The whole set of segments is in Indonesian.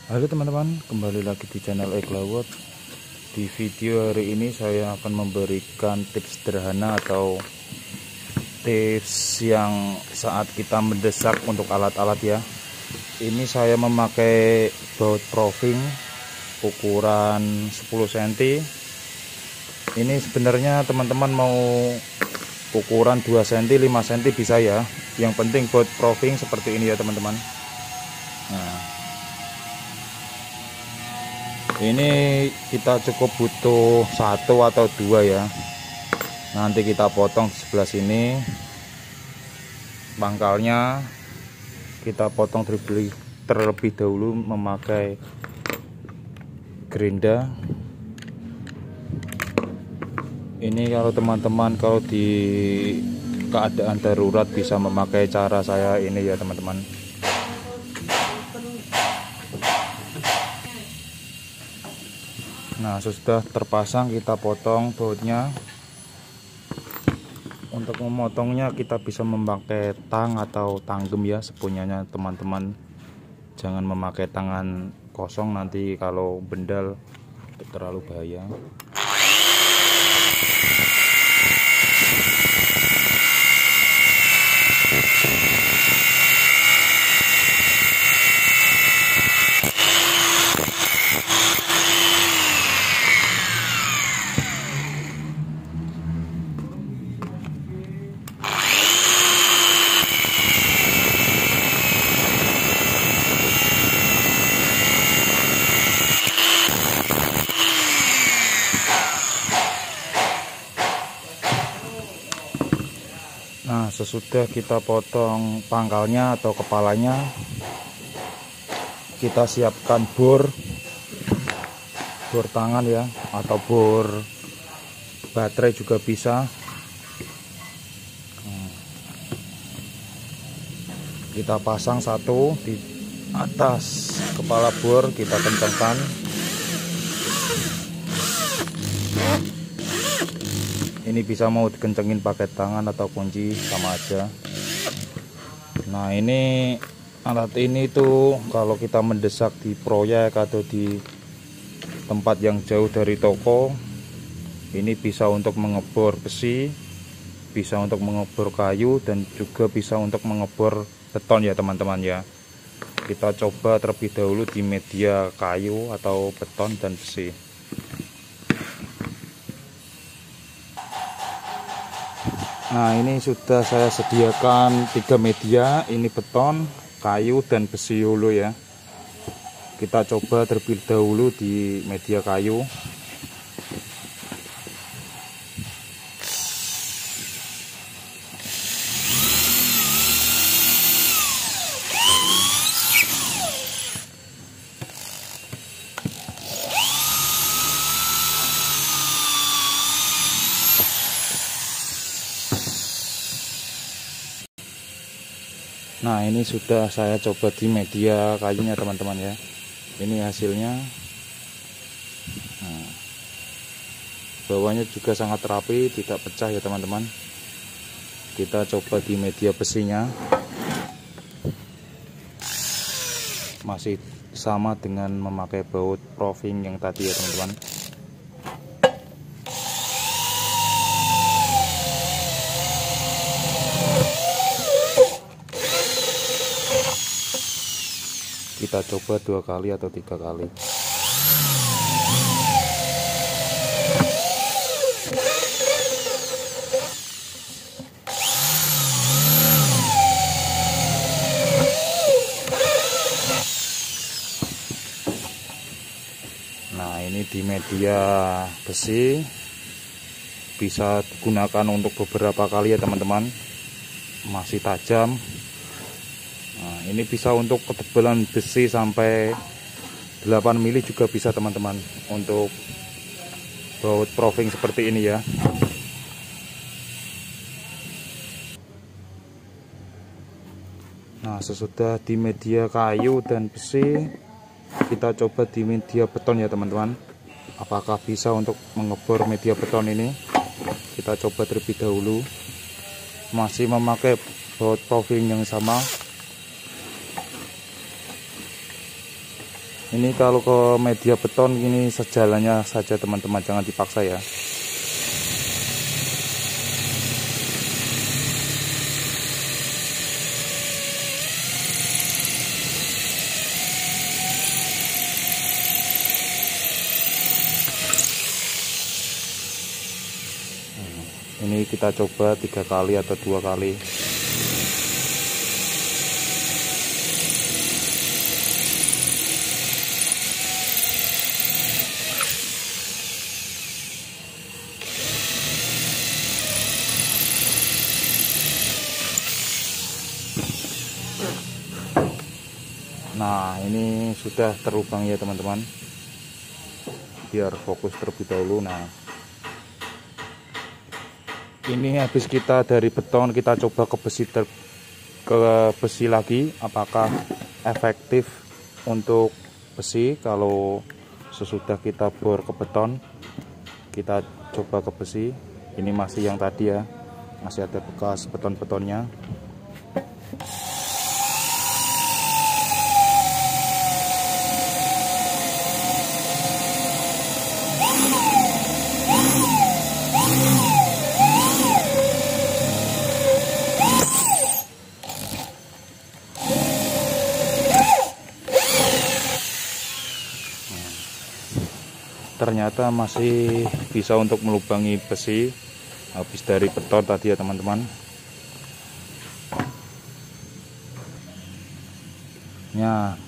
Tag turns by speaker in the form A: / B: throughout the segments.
A: Halo teman-teman, kembali lagi di channel Eglawot. Di video hari ini saya akan memberikan tips sederhana atau tips yang saat kita mendesak untuk alat-alat ya. Ini saya memakai baut proving ukuran 10 cm. Ini sebenarnya teman-teman mau ukuran 2 cm, 5 cm bisa ya. Yang penting baut proving seperti ini ya teman-teman. Nah, ini kita cukup butuh 1 atau 2 ya. Nanti kita potong di sebelah sini pangkalnya, kita potong terlebih dahulu memakai gerinda. Ini kalau teman-teman kalau di keadaan darurat bisa memakai cara saya ini ya teman-teman. Nah, sudah terpasang, kita potong bautnya. Untuk memotongnya kita bisa memakai tang atau tanggem ya, sepunyanya teman-teman. Jangan memakai tangan kosong, nanti kalau bendal terlalu bahaya. Nah, sesudah kita potong pangkalnya atau kepalanya, kita siapkan bor tangan ya, atau bor baterai juga bisa. Kita pasang satu di atas kepala bor, kita kencangkan. Ini bisa mau dikencengin pakai tangan atau kunci, sama aja. Nah, ini alat ini tuh kalau kita mendesak di proyek atau di tempat yang jauh dari toko, ini bisa untuk mengebor besi, bisa untuk mengebor kayu, dan juga bisa untuk mengebor beton ya teman-teman ya. Kita coba terlebih dahulu di media kayu atau beton dan besi. Nah, ini sudah saya sediakan 3 media, ini beton, kayu, dan besi hulu ya. Kita coba terlebih dahulu di media kayu. Nah, ini sudah saya coba di media kayunya teman-teman ya. Ini hasilnya. Nah, bawahnya juga sangat rapi, tidak pecah ya teman-teman. Kita coba di media besinya. Masih sama dengan memakai baut proving yang tadi ya teman-teman. Kita coba 2 kali atau 3 kali. Nah, ini di media besi, bisa digunakan untuk beberapa kali ya teman-teman. Masih tajam. Nah, ini bisa untuk ketebalan besi sampai 8 mili juga bisa teman-teman, untuk baut proving seperti ini ya. Nah, sesudah di media kayu dan besi, kita coba di media beton ya teman-teman. Apakah bisa untuk mengebor media beton ini? Kita coba terlebih dahulu. Masih memakai baut proving yang sama. Ini kalau ke media beton ini sejalannya saja teman-teman, jangan dipaksa ya. Ini kita coba 3 kali atau 2 kali. Nah, ini sudah terlubang ya teman-teman. Biar fokus terlebih dahulu. Nah, ini habis kita dari beton kita coba ke besi lagi, apakah efektif untuk besi. Kalau sesudah kita bor ke beton, kita coba ke besi. Ini masih yang tadi ya, masih ada bekas beton-betonnya. Ternyata masih bisa untuk melubangi besi habis dari beton tadi ya teman-teman. Ya,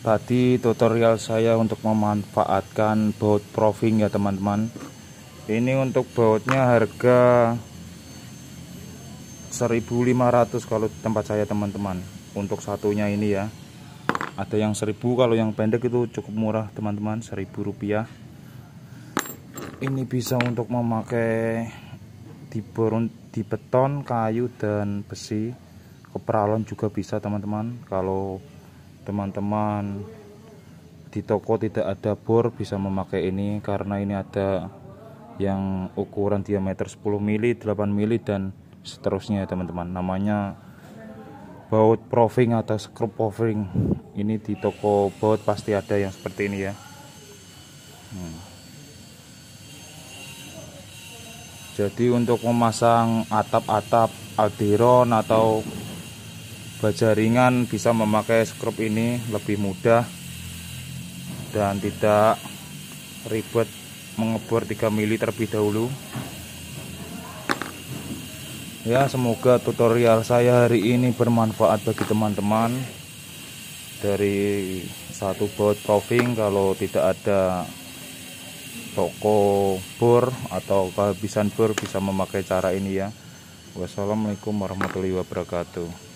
A: tadi tutorial saya untuk memanfaatkan baut proving ya teman-teman. Ini untuk bautnya harga 1.500 kalau tempat saya teman-teman. Untuk satunya ini ya, ada yang 1.000, kalau yang pendek itu cukup murah teman-teman, Rp1.000. Ini bisa untuk memakai di beton, kayu, dan besi. Keperalon juga bisa teman-teman. Kalau teman-teman di toko tidak ada bor, bisa memakai ini, karena ini ada yang ukuran diameter 10 mili, 8 mili, dan seterusnya teman-teman. Namanya baut proving atau screw proving. Ini di toko baut pasti ada yang seperti ini ya. Jadi untuk memasang atap-atap aldiron atau baja ringan bisa memakai skrup ini, lebih mudah dan tidak ribet mengebor 3 mili terlebih dahulu. Ya, semoga tutorial saya hari ini bermanfaat bagi teman-teman. Dari satu baut proving, kalau tidak ada toko bor atau kehabisan bor, bisa memakai cara ini ya. Wassalamualaikum warahmatullahi wabarakatuh.